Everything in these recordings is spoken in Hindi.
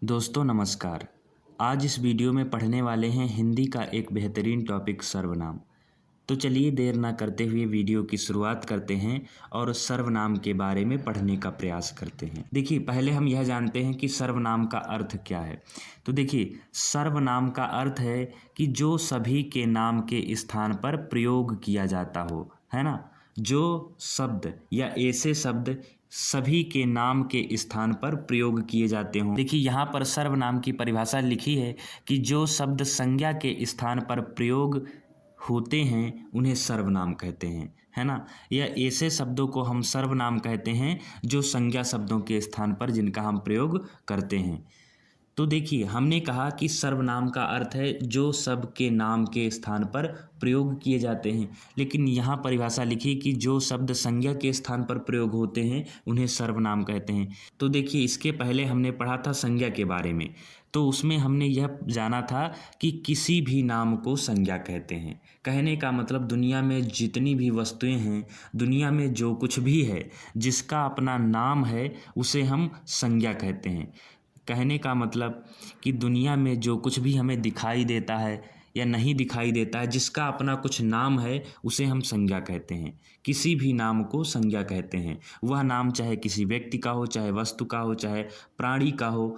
दोस्तों नमस्कार। आज इस वीडियो में पढ़ने वाले हैं हिंदी का एक बेहतरीन टॉपिक सर्वनाम। तो चलिए देर ना करते हुए वीडियो की शुरुआत करते हैं और सर्वनाम के बारे में पढ़ने का प्रयास करते हैं। देखिए पहले हम यह जानते हैं कि सर्वनाम का अर्थ क्या है। तो देखिए सर्वनाम का अर्थ है कि जो सभी के नाम के स्थान पर प्रयोग किया जाता हो, है ना। जो शब्द या ऐसे शब्द सभी के नाम के स्थान पर प्रयोग किए जाते हों। देखिए यहाँ पर सर्वनाम की परिभाषा लिखी है कि जो शब्द संज्ञा के स्थान पर प्रयोग होते हैं उन्हें सर्वनाम कहते हैं, है ना। या ऐसे शब्दों को हम सर्वनाम कहते हैं जो संज्ञा शब्दों के स्थान पर जिनका हम प्रयोग करते हैं। तो देखिए हमने कहा कि सर्वनाम का अर्थ है जो शब्द के नाम के स्थान पर प्रयोग किए जाते हैं, लेकिन यहाँ परिभाषा लिखी कि जो शब्द संज्ञा के स्थान पर प्रयोग होते हैं उन्हें सर्वनाम कहते हैं। तो देखिए इसके पहले हमने पढ़ा था संज्ञा के बारे में, तो उसमें हमने यह जाना था कि किसी भी नाम को संज्ञा कहते हैं। कहने का मतलब दुनिया में जितनी भी वस्तुएं हैं, दुनिया में जो कुछ भी है जिसका अपना नाम है उसे हम संज्ञा कहते हैं। कहने का मतलब कि दुनिया में जो कुछ भी हमें दिखाई देता है या नहीं दिखाई देता है, जिसका अपना कुछ नाम है उसे हम संज्ञा कहते हैं। किसी भी नाम को संज्ञा कहते हैं। वह नाम चाहे किसी व्यक्ति का हो, चाहे वस्तु का हो, चाहे प्राणी का हो,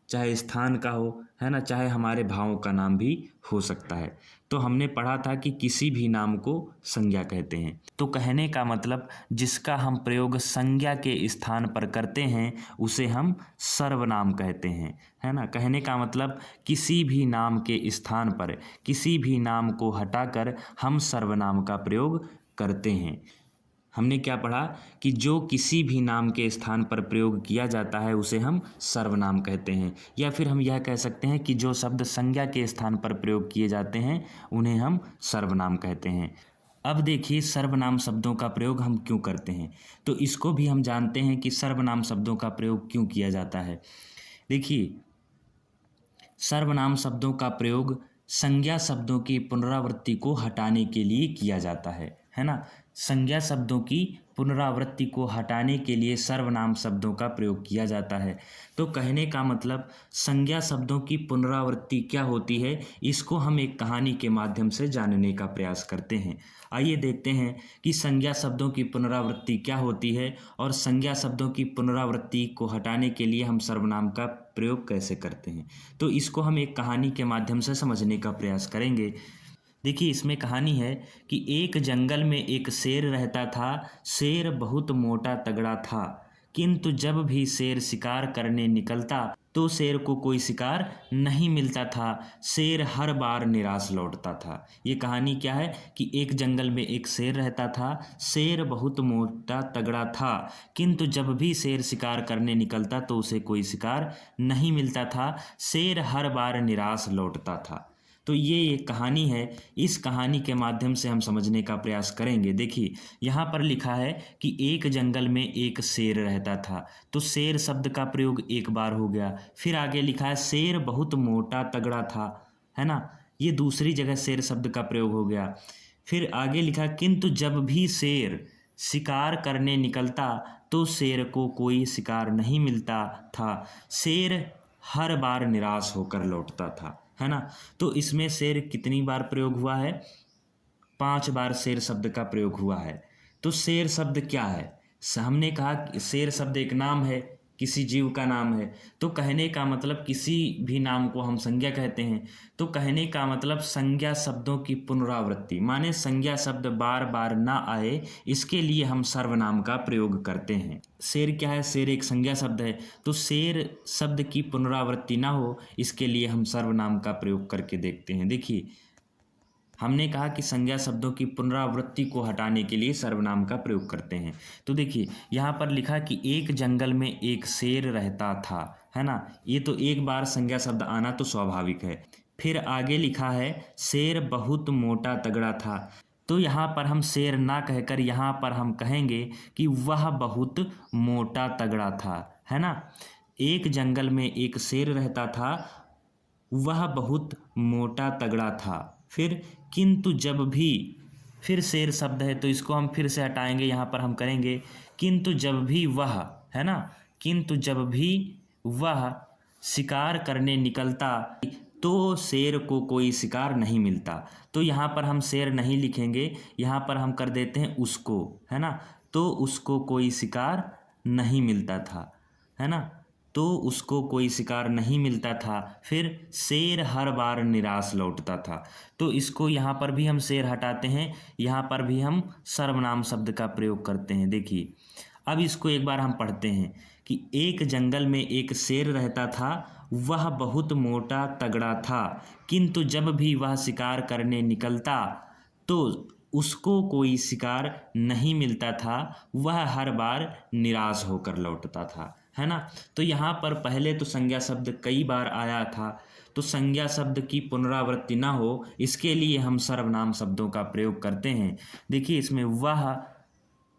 चाहे स्थान का हो, है ना, चाहे हमारे भावों का नाम भी हो सकता है। तो हमने पढ़ा था कि किसी भी नाम को संज्ञा कहते हैं। तो कहने का मतलब जिसका हम प्रयोग संज्ञा के स्थान पर करते हैं उसे हम सर्वनाम कहते हैं, है ना। कहने का मतलब किसी भी नाम के स्थान पर किसी भी नाम को हटाकर हम सर्वनाम का प्रयोग करते हैं। हमने क्या पढ़ा कि जो किसी भी नाम के स्थान पर प्रयोग किया जाता है उसे हम सर्वनाम कहते हैं, या फिर हम यह कह सकते हैं कि जो शब्द संज्ञा के स्थान पर प्रयोग किए जाते हैं उन्हें हम सर्वनाम कहते हैं। अब देखिए सर्वनाम शब्दों का प्रयोग हम क्यों करते हैं, तो इसको भी हम जानते हैं कि सर्वनाम शब्दों का प्रयोग क्यों किया जाता है। देखिए सर्वनाम शब्दों का प्रयोग संज्ञा शब्दों की पुनरावृत्ति को हटाने के लिए किया जाता है ना। संज्ञा शब्दों की पुनरावृत्ति को हटाने के लिए सर्वनाम शब्दों का प्रयोग किया जाता है। तो कहने का मतलब संज्ञा शब्दों की पुनरावृत्ति क्या होती है, इसको हम एक कहानी के माध्यम से जानने का प्रयास करते हैं। आइए देखते हैं कि संज्ञा शब्दों की पुनरावृत्ति क्या होती है और संज्ञा शब्दों की पुनरावृत्ति को हटाने के लिए हम सर्वनाम का प्रयोग कैसे करते हैं। तो इसको हम एक कहानी के माध्यम से समझने का प्रयास करेंगे। देखिए इसमें कहानी है कि एक जंगल में एक शेर रहता था। शेर बहुत मोटा तगड़ा था, किंतु जब भी शेर शिकार करने निकलता तो शेर को कोई शिकार नहीं मिलता था। शेर हर बार निराश लौटता था। ये कहानी क्या है कि एक जंगल में एक शेर रहता था। शेर बहुत मोटा तगड़ा था, किंतु जब भी शेर शिकार करने निकलता तो उसे कोई शिकार नहीं मिलता था। शेर हर बार निराश लौटता था। तो ये एक कहानी है। इस कहानी के माध्यम से हम समझने का प्रयास करेंगे। देखिए यहाँ पर लिखा है कि एक जंगल में एक शेर रहता था। तो शेर शब्द का प्रयोग एक बार हो गया। फिर आगे लिखा है शेर बहुत मोटा तगड़ा था, है ना। ये दूसरी जगह शेर शब्द का प्रयोग हो गया। फिर आगे लिखा किंतु जब भी शेर शिकार करने निकलता तो शेर को कोई शिकार नहीं मिलता था। शेर हर बार निराश होकर लौटता था, है ना। तो इसमें शेर कितनी बार प्रयोग हुआ है, 5 बार शेर शब्द का प्रयोग हुआ है। तो शेर शब्द क्या है, हमने कहा कि शेर शब्द एक नाम है, किसी जीव का नाम है। तो कहने का मतलब किसी भी नाम को हम संज्ञा कहते हैं। तो कहने का मतलब संज्ञा शब्दों की पुनरावृत्ति, माने संज्ञा शब्द बार बार ना आए, इसके लिए हम सर्वनाम का प्रयोग करते हैं। शेर क्या है, शेर एक संज्ञा शब्द है। तो शेर शब्द की पुनरावृत्ति ना हो, इसके लिए हम सर्वनाम का प्रयोग करके देखते हैं। देखिए हमने कहा कि संज्ञा शब्दों की पुनरावृत्ति को हटाने के लिए सर्वनाम का प्रयोग करते हैं। तो देखिए यहाँ पर लिखा कि एक जंगल में एक शेर रहता था, है ना। ये तो एक बार संज्ञा शब्द आना तो स्वाभाविक है। फिर आगे लिखा है शेर बहुत मोटा तगड़ा था। तो यहाँ पर हम शेर ना कहकर यहाँ पर हम कहेंगे कि वह बहुत मोटा तगड़ा था, है ना। एक जंगल में एक शेर रहता था, वह बहुत मोटा तगड़ा था। फिर किंतु जब भी, फिर शेर शब्द है तो इसको हम फिर से हटाएंगे। यहाँ पर हम करेंगे किंतु जब भी वह, है ना, किंतु जब भी वह शिकार करने निकलता तो शेर को कोई शिकार नहीं मिलता। तो यहाँ पर हम शेर नहीं लिखेंगे, यहाँ पर हम कर देते हैं उसको, है ना। तो उसको कोई शिकार नहीं मिलता था, है ना। तो उसको कोई शिकार नहीं मिलता था, फिर शेर हर बार निराश लौटता था। तो इसको यहाँ पर भी हम शेर हटाते हैं, यहाँ पर भी हम सर्वनाम शब्द का प्रयोग करते हैं। देखिए अब इसको एक बार हम पढ़ते हैं कि एक जंगल में एक शेर रहता था, वह बहुत मोटा तगड़ा था, किंतु जब भी वह शिकार करने निकलता तो उसको कोई शिकार नहीं मिलता था, वह हर बार निराश होकर लौटता था, है ना। तो यहाँ पर पहले तो संज्ञा शब्द कई बार आया था, तो संज्ञा शब्द की पुनरावृत्ति ना हो इसके लिए हम सर्वनाम शब्दों का प्रयोग करते हैं। देखिए इसमें वह,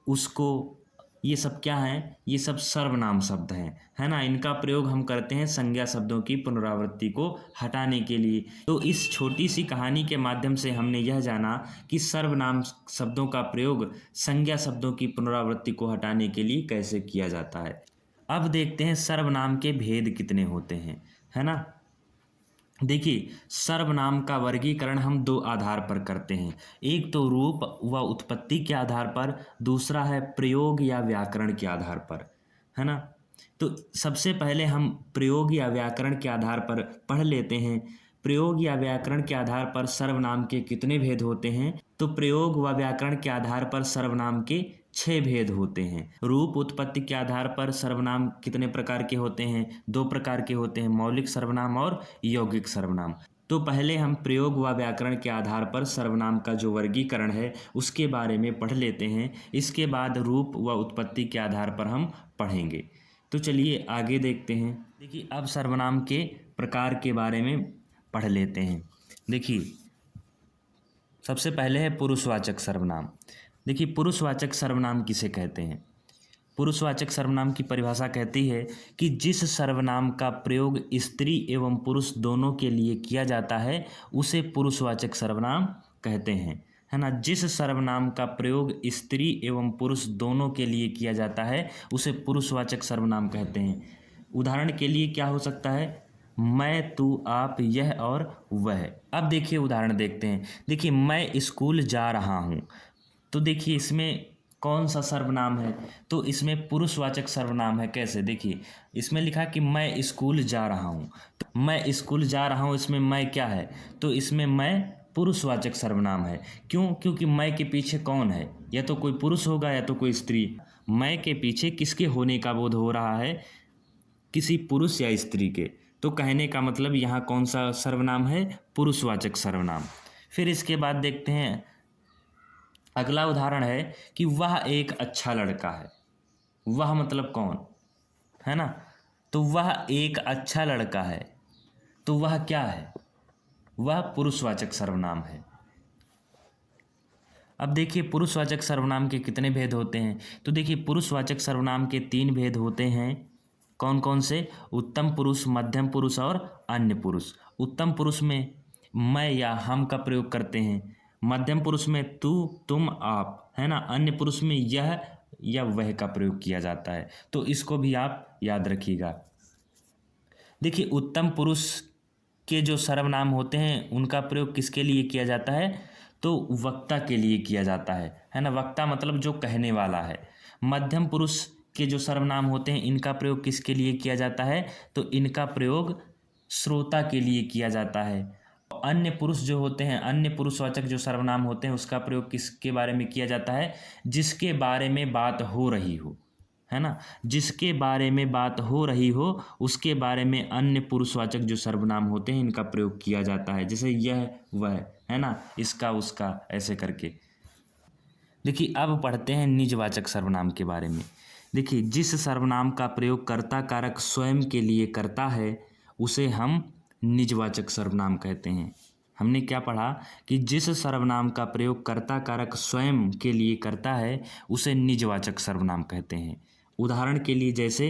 उसको, ये सब क्या हैं, ये सब सर्वनाम शब्द हैं, है ना। इनका प्रयोग हम करते हैं संज्ञा शब्दों की पुनरावृत्ति को हटाने के लिए। तो इस छोटी सी कहानी के माध्यम से हमने यह जाना कि सर्वनाम शब्दों का प्रयोग संज्ञा शब्दों की पुनरावृत्ति को हटाने के लिए कैसे किया जाता है। अब देखते हैं सर्वनाम के भेद कितने होते हैं, है ना। देखिए सर्वनाम का वर्गीकरण हम दो आधार पर करते हैं, एक तो रूप व उत्पत्ति के आधार पर, दूसरा है प्रयोग या व्याकरण के आधार पर, है ना। तो सबसे पहले हम प्रयोग या व्याकरण के आधार पर पढ़ लेते हैं। प्रयोग या व्याकरण के आधार पर सर्वनाम के कितने भेद होते हैं, तो प्रयोग व व्याकरण के आधार पर सर्वनाम के 6 भेद होते हैं। रूप उत्पत्ति के आधार पर सर्वनाम कितने प्रकार के होते हैं, 2 प्रकार के होते हैं, मौलिक सर्वनाम और यौगिक सर्वनाम। तो पहले हम प्रयोग व व्याकरण के आधार पर सर्वनाम का जो वर्गीकरण है उसके बारे में पढ़ लेते हैं, इसके बाद रूप व उत्पत्ति के आधार पर हम पढ़ेंगे। तो चलिए आगे देखते हैं। देखिए अब सर्वनाम के प्रकार के बारे में पढ़ लेते हैं। देखिए सबसे पहले है पुरुषवाचक सर्वनाम। देखिए पुरुषवाचक सर्वनाम किसे कहते हैं। पुरुषवाचक सर्वनाम की परिभाषा कहती है कि जिस सर्वनाम का प्रयोग स्त्री एवं पुरुष दोनों के लिए किया जाता है उसे पुरुषवाचक सर्वनाम कहते हैं, है ना। जिस सर्वनाम का प्रयोग स्त्री एवं पुरुष दोनों के लिए किया जाता है उसे पुरुषवाचक सर्वनाम कहते हैं। उदाहरण के लिए क्या हो सकता है, मैं, तू, आप, यह और वह। अब देखिए उदाहरण देखते हैं। देखिए मैं स्कूल जा रहा हूँ, तो देखिए इसमें कौन सा सर्वनाम है, तो इसमें पुरुषवाचक सर्वनाम है। कैसे, देखिए इसमें लिखा कि मैं स्कूल जा रहा हूँ, तो मैं स्कूल जा रहा हूँ, इसमें मैं क्या है, तो इसमें मैं पुरुषवाचक सर्वनाम है। क्यों, क्योंकि मैं के पीछे कौन है, या तो कोई पुरुष होगा या तो कोई स्त्री। मैं के पीछे किसके होने का बोध हो रहा है, किसी पुरुष या स्त्री के। तो कहने का मतलब यहाँ कौन सा सर्वनाम है, पुरुषवाचक सर्वनाम। फिर इसके बाद देखते हैं अगला उदाहरण है कि वह एक अच्छा लड़का है। वह मतलब कौन, है ना। तो वह एक अच्छा लड़का है, तो वह क्या है, वह पुरुषवाचक सर्वनाम है। अब देखिए पुरुषवाचक सर्वनाम के कितने भेद होते हैं, तो देखिए पुरुषवाचक सर्वनाम के 3 भेद होते हैं। कौन कौन से, उत्तम पुरुष, मध्यम पुरुष और अन्य पुरुष। उत्तम पुरुष में मैं या हम का प्रयोग करते हैं, मध्यम पुरुष में तू, तुम, आप, है ना। अन्य पुरुष में यह या वह का प्रयोग किया जाता है, तो इसको भी आप याद रखिएगा। देखिए उत्तम पुरुष के जो सर्वनाम होते हैं उनका प्रयोग किसके लिए किया जाता है, तो वक्ता के लिए किया जाता है ना। वक्ता मतलब जो कहने वाला है। मध्यम पुरुष के जो सर्वनाम होते हैं इनका प्रयोग किसके लिए किया जाता है, तो इनका प्रयोग श्रोता के लिए किया जाता है। अन्य पुरुष जो होते हैं, अन्य पुरुषवाचक जो सर्वनाम होते हैं उसका प्रयोग किसके बारे में किया जाता है, जिसके बारे में बात हो रही हो, है ना। जिसके बारे में बात हो रही हो उसके बारे में अन्य पुरुषवाचक जो सर्वनाम होते हैं इनका प्रयोग किया जाता है, जैसे यह, वह, है ना, इसका, उसका, ऐसे करके। देखिए अब पढ़ते हैं निजवाचक सर्वनाम के बारे में। देखिए जिस सर्वनाम का प्रयोग कर्ता कारक स्वयं के लिए करता है उसे हम निजवाचक सर्वनाम कहते हैं। हमने क्या पढ़ा कि जिस सर्वनाम का प्रयोग कर्ता कारक स्वयं के लिए करता है उसे निजवाचक सर्वनाम कहते हैं। उदाहरण के लिए जैसे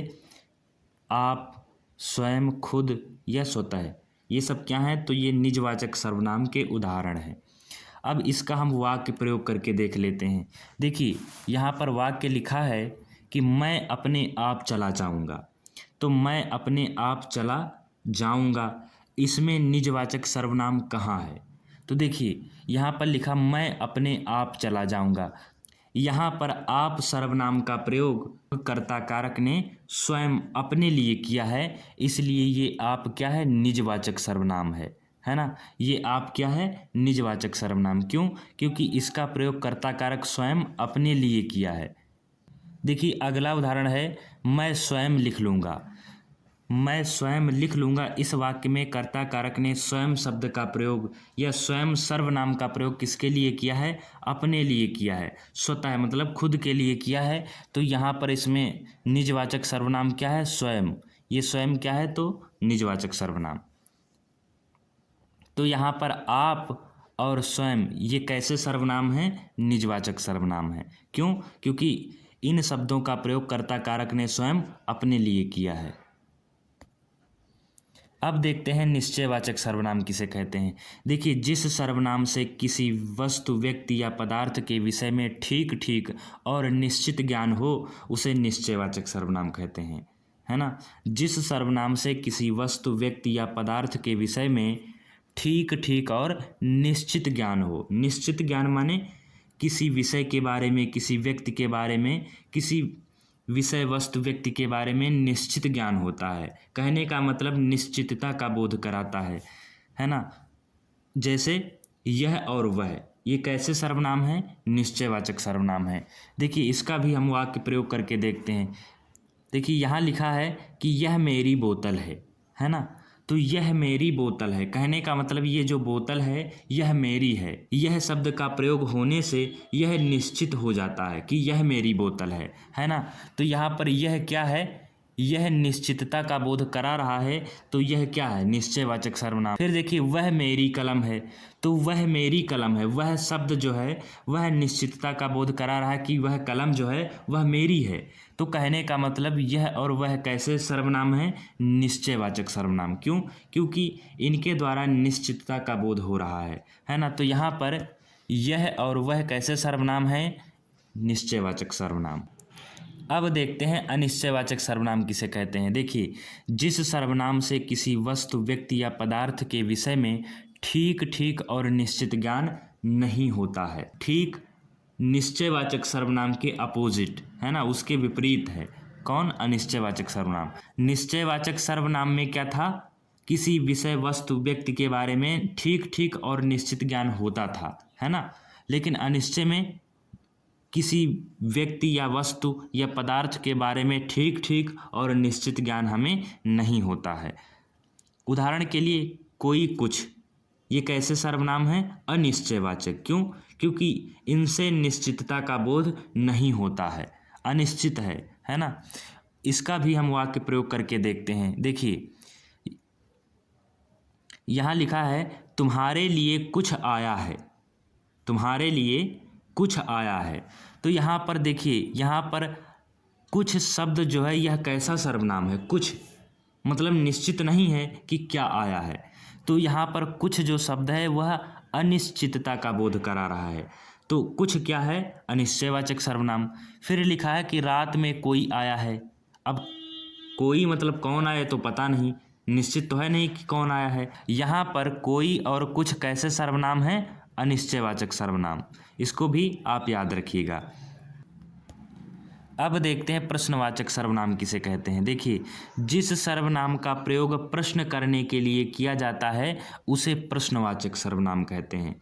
आप, स्वयं, खुद या स्वतः, ये सब क्या हैं, तो ये निजवाचक सर्वनाम के उदाहरण हैं। अब इसका हम वाक्य प्रयोग करके देख लेते हैं। देखिए यहाँ पर वाक्य लिखा है कि मैं अपने आप चला जाऊँगा, तो मैं अपने आप चला जाऊंगा, इसमें निजवाचक सर्वनाम कहाँ है? तो देखिए यहाँ पर लिखा मैं अपने आप चला जाऊंगा। यहाँ पर आप सर्वनाम का प्रयोग कर्ता कारक ने स्वयं अपने लिए किया है, इसलिए ये आप क्या है? निजवाचक सर्वनाम है ना। ये आप क्या है? निजवाचक सर्वनाम। क्यों? क्योंकि इसका प्रयोग कर्ता कारक स्वयं अपने लिए किया है। देखिए अगला उदाहरण है मैं स्वयं लिख लूँगा। मैं स्वयं लिख लूँगा, इस वाक्य में कर्ता कारक ने स्वयं शब्द का प्रयोग या स्वयं सर्वनाम का प्रयोग किसके लिए किया है? अपने लिए किया है, स्वतः मतलब खुद के लिए किया है। तो यहाँ पर इसमें निजवाचक सर्वनाम क्या है? स्वयं। ये स्वयं क्या है? तो निजवाचक सर्वनाम। तो यहाँ पर आप और स्वयं ये कैसे सर्वनाम हैं? निजवाचक सर्वनाम है। क्यों? क्योंकि इन शब्दों का प्रयोग कर्ता कारक ने स्वयं अपने लिए किया है। अब देखते हैं निश्चयवाचक सर्वनाम किसे कहते हैं। देखिए जिस सर्वनाम से किसी वस्तु, व्यक्ति या पदार्थ के विषय में ठीक ठीक और निश्चित ज्ञान हो उसे निश्चयवाचक सर्वनाम कहते हैं, है ना। जिस सर्वनाम से किसी वस्तु, व्यक्ति या पदार्थ के विषय में ठीक ठीक और निश्चित ज्ञान हो। निश्चित ज्ञान माने किसी विषय के बारे में, किसी व्यक्ति के बारे में, किसी विषय वस्तु व्यक्ति के बारे में निश्चित ज्ञान होता है। कहने का मतलब निश्चितता का बोध कराता है ना। जैसे यह और वह, ये कैसे सर्वनाम है? निश्चयवाचक सर्वनाम है। देखिए इसका भी हम वाक्य प्रयोग करके देखते हैं। देखिए यहाँ लिखा है कि यह मेरी बोतल है ना। तो यह मेरी बोतल है, कहने का मतलब ये जो बोतल है यह मेरी है। यह शब्द का प्रयोग होने से यह निश्चित हो जाता है कि यह मेरी बोतल है ना। तो यहाँ पर यह क्या है? यह निश्चितता का बोध करा रहा है, तो यह क्या है? निश्चयवाचक सर्वनाम। फिर देखिए वह मेरी कलम है, तो वह मेरी कलम है, वह शब्द जो है वह निश्चितता का बोध करा रहा है कि वह कलम जो है वह मेरी है। तो कहने का मतलब यह और वह कैसे सर्वनाम है? निश्चयवाचक सर्वनाम। क्यों? क्योंकि इनके द्वारा निश्चितता का बोध हो रहा है ना। तो यहाँ पर यह और वह कैसे सर्वनाम है? निश्चयवाचक सर्वनाम। अब देखते हैं अनिश्चयवाचक सर्वनाम किसे कहते हैं। देखिए जिस सर्वनाम से किसी वस्तु, व्यक्ति या पदार्थ के विषय में ठीक ठीक और निश्चित ज्ञान नहीं होता है। ठीक निश्चयवाचक सर्वनाम के अपोजिट है ना, उसके विपरीत है कौन? अनिश्चयवाचक सर्वनाम। निश्चयवाचक सर्वनाम में क्या था? किसी विषय, वस्तु, व्यक्ति के बारे में ठीक ठीक और निश्चित ज्ञान होता था, है ना। लेकिन अनिश्चय में किसी व्यक्ति या वस्तु या पदार्थ के बारे में ठीक ठीक और निश्चित ज्ञान हमें नहीं होता है। उदाहरण के लिए कोई, कुछ, ये कैसे सर्वनाम है? अनिश्चयवाचक। क्यों? क्योंकि इनसे निश्चितता का बोध नहीं होता है, अनिश्चित है ना। इसका भी हम वाक्य प्रयोग करके देखते हैं। देखिए यहाँ लिखा है तुम्हारे लिए कुछ आया है, तुम्हारे लिए कुछ आया है। तो यहाँ पर देखिए, यहाँ पर कुछ शब्द जो है यह कैसा सर्वनाम है? कुछ मतलब निश्चित नहीं है कि क्या आया है। तो यहाँ पर कुछ जो शब्द है वह अनिश्चितता का बोध करा रहा है। तो कुछ क्या है? अनिश्चयवाचक सर्वनाम। फिर लिखा है कि रात में कोई आया है। अब कोई मतलब कौन आया तो पता नहीं, निश्चित तो है नहीं कि कौन आया है। यहाँ पर कोई और कुछ कैसे सर्वनाम है? अनिश्चयवाचक सर्वनाम। इसको भी आप याद रखिएगा। अब देखते हैं प्रश्नवाचक सर्वनाम किसे कहते हैं। देखिए जिस सर्वनाम का प्रयोग प्रश्न करने के लिए किया जाता है उसे प्रश्नवाचक सर्वनाम कहते हैं।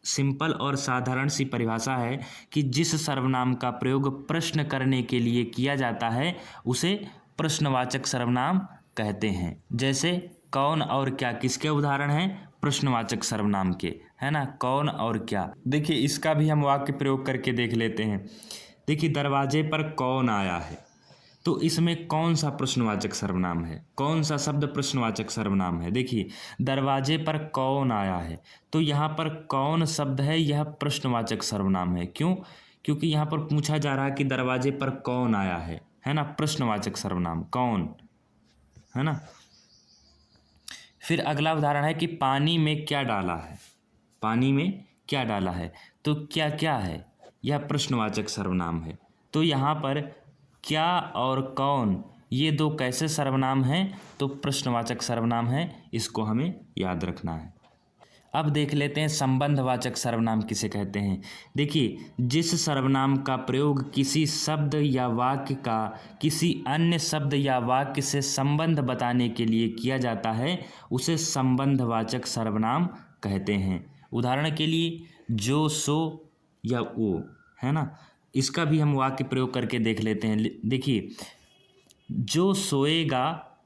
सिंपल और साधारण सी परिभाषा है कि जिस सर्वनाम का प्रयोग प्रश्न करने के लिए किया जाता है उसे प्रश्नवाचक सर्वनाम कहते हैं। जैसे कौन और क्या, किसके उदाहरण हैं? प्रश्नवाचक सर्वनाम के, है ना। कौन और क्या। देखिए इसका भी हम वाक्य प्रयोग करके देख लेते हैं। देखिए दरवाजे पर कौन आया है, तो इसमें कौन सा प्रश्नवाचक सर्वनाम है? कौन सा शब्द प्रश्नवाचक सर्वनाम है? देखिए दरवाजे पर कौन आया है, तो यहाँ पर कौन शब्द है यह प्रश्नवाचक सर्वनाम है। क्यों? क्योंकि यहाँ पर पूछा जा रहा है कि दरवाजे पर कौन आया है ना। प्रश्नवाचक सर्वनाम कौन, है ना। फिर अगला उदाहरण है कि पानी में क्या डाला है, पानी में क्या डाला है, तो क्या क्या है? यह प्रश्नवाचक सर्वनाम है। तो यहाँ पर क्या और कौन ये दो कैसे सर्वनाम हैं? तो प्रश्नवाचक सर्वनाम है, इसको हमें याद रखना है। अब देख लेते हैं संबंधवाचक सर्वनाम किसे कहते हैं। देखिए, जिस सर्वनाम का प्रयोग किसी शब्द या वाक्य का किसी अन्य शब्द या वाक्य से संबंध बताने के लिए किया जाता है उसे संबंधवाचक सर्वनाम कहते हैं। उदाहरण के लिए जो, सो या वो, है ना। इसका भी हम वाक्य प्रयोग करके देख लेते हैं। देखिए, जो सोएगा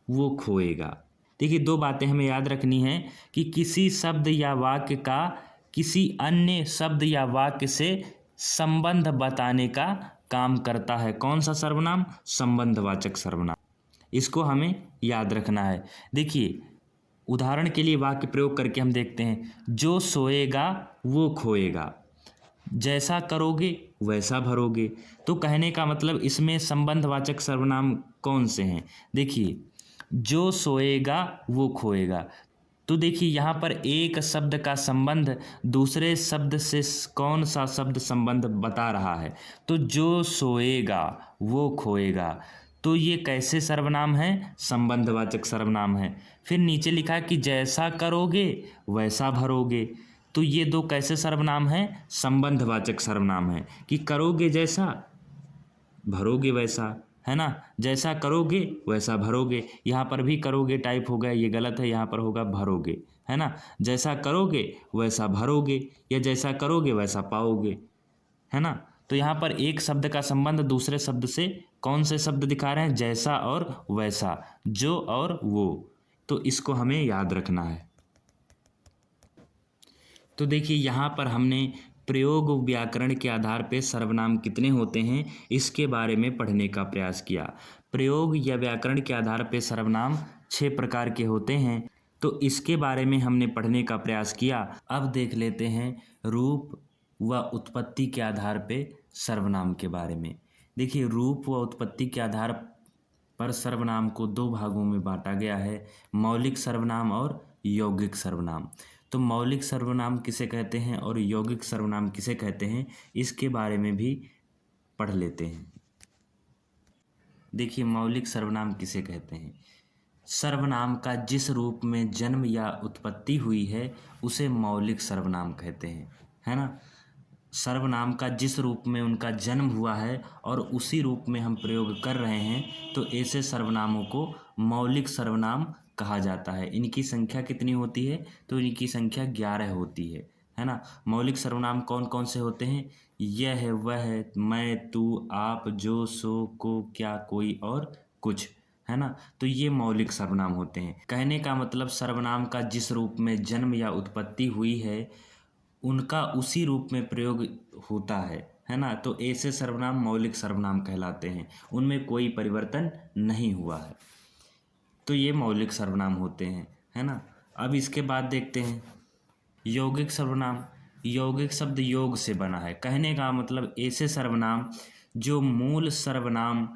वो खोएगा। देखिए, दो बातें हमें याद रखनी है कि किसी शब्द या वाक्य का किसी अन्य शब्द या वाक्य से संबंध बताने का काम करता है कौन सा सर्वनाम? संबंधवाचक सर्वनाम। इसको हमें याद रखना है। देखिए, उदाहरण के लिए वाक्य प्रयोग करके हम देखते हैं। जो सोएगा वो खोएगा, जैसा करोगे वैसा भरोगे। तो कहने का मतलब इसमें संबंधवाचक सर्वनाम कौन से हैं? देखिए, जो सोएगा वो खोएगा। तो देखिए, यहाँ पर एक शब्द का संबंध दूसरे शब्द से कौन सा शब्द संबंध बता रहा है? तो जो सोएगा वो खोएगा। तो ये कैसे सर्वनाम है? संबंधवाचक सर्वनाम है। फिर नीचे लिखा है कि जैसा करोगे वैसा भरोगे। तो ये दो कैसे सर्वनाम हैं? संबंधवाचक सर्वनाम है कि करोगे जैसा भरोगे वैसा, है ना। जैसा करोगे वैसा भरोगे। यहाँ पर भी करोगे टाइप हो गया, ये गलत है, यहाँ पर होगा भरोगे, है ना। जैसा करोगे वैसा भरोगे या जैसा करोगे वैसा पाओगे, है ना। तो यहाँ पर एक शब्द का संबंध दूसरे शब्द से कौन से शब्द दिखा रहे हैं? जैसा और वैसा, जो और वो। तो इसको हमें याद रखना है। तो देखिए, यहाँ पर हमने प्रयोग व्याकरण के आधार पर सर्वनाम कितने होते हैं इसके बारे में पढ़ने का प्रयास किया। प्रयोग या व्याकरण के आधार पर सर्वनाम 6 प्रकार के होते हैं, तो इसके बारे में हमने पढ़ने का प्रयास किया। अब देख लेते हैं रूप व उत्पत्ति के आधार पर सर्वनाम के बारे में। देखिए, रूप व उत्पत्ति के आधार पर सर्वनाम को 2 भागों में बांटा गया है, मौलिक सर्वनाम और यौगिक सर्वनाम। तो मौलिक सर्वनाम किसे कहते हैं और यौगिक सर्वनाम किसे कहते हैं, इसके बारे में भी पढ़ लेते हैं। देखिए, मौलिक सर्वनाम किसे कहते हैं? सर्वनाम का जिस रूप में जन्म या उत्पत्ति हुई है उसे मौलिक सर्वनाम कहते हैं, है ना। सर्वनाम का जिस रूप में उनका जन्म हुआ है और उसी रूप में हम प्रयोग कर रहे हैं तो ऐसे सर्वनामों को मौलिक सर्वनाम कहा जाता है। इनकी संख्या कितनी होती है? तो इनकी संख्या 11 होती है ना। मौलिक सर्वनाम कौन कौन से होते हैं? यह, वह, मैं, तू, आप, जो, सो, को, क्या, कोई और कुछ, है ना। तो ये मौलिक सर्वनाम होते हैं। कहने का मतलब सर्वनाम का जिस रूप में जन्म या उत्पत्ति हुई है उनका उसी रूप में प्रयोग होता है ना। तो ऐसे सर्वनाम मौलिक सर्वनाम कहलाते हैं, उनमें कोई परिवर्तन नहीं हुआ है। तो ये मौलिक सर्वनाम होते हैं, है ना। अब इसके बाद देखते हैं यौगिक सर्वनाम। यौगिक शब्द योग से बना है। कहने का मतलब ऐसे सर्वनाम जो मूल सर्वनाम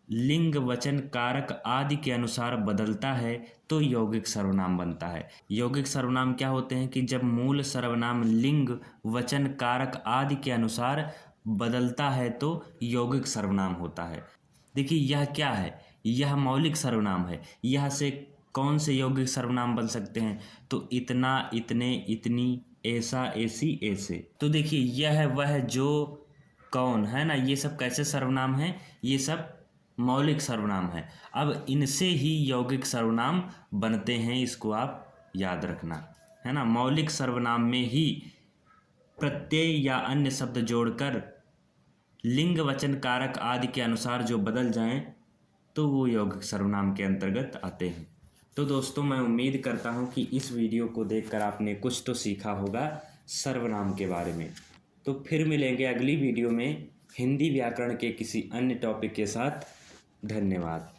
लिंग, वचन, कारक आदि के अनुसार बदलता है तो यौगिक सर्वनाम बनता है। यौगिक सर्वनाम क्या होते हैं कि जब मूल सर्वनाम लिंग, वचन, कारक आदि के अनुसार बदलता है तो यौगिक सर्वनाम होता है। देखिए, यह क्या है? यह मौलिक सर्वनाम है। यह से कौन से यौगिक सर्वनाम बन सकते हैं? तो इतना, इतने, इतनी, ऐसा, ऐसी, ऐसे। तो देखिए, यह, वह, जो, कौन, है ना, ये सब कैसे सर्वनाम हैं? ये सब मौलिक सर्वनाम है। अब इनसे ही यौगिक सर्वनाम बनते हैं, इसको आप याद रखना, है ना। मौलिक सर्वनाम में ही प्रत्यय या अन्य शब्द जोड़कर लिंग, वचन, कारक आदि के अनुसार जो बदल जाएं तो वो यौगिक सर्वनाम के अंतर्गत आते हैं। तो दोस्तों, मैं उम्मीद करता हूँ कि इस वीडियो को देखकर आपने कुछ तो सीखा होगा सर्वनाम के बारे में। तो फिर मिलेंगे अगली वीडियो में हिंदी व्याकरण के किसी अन्य टॉपिक के साथ। धन्यवाद।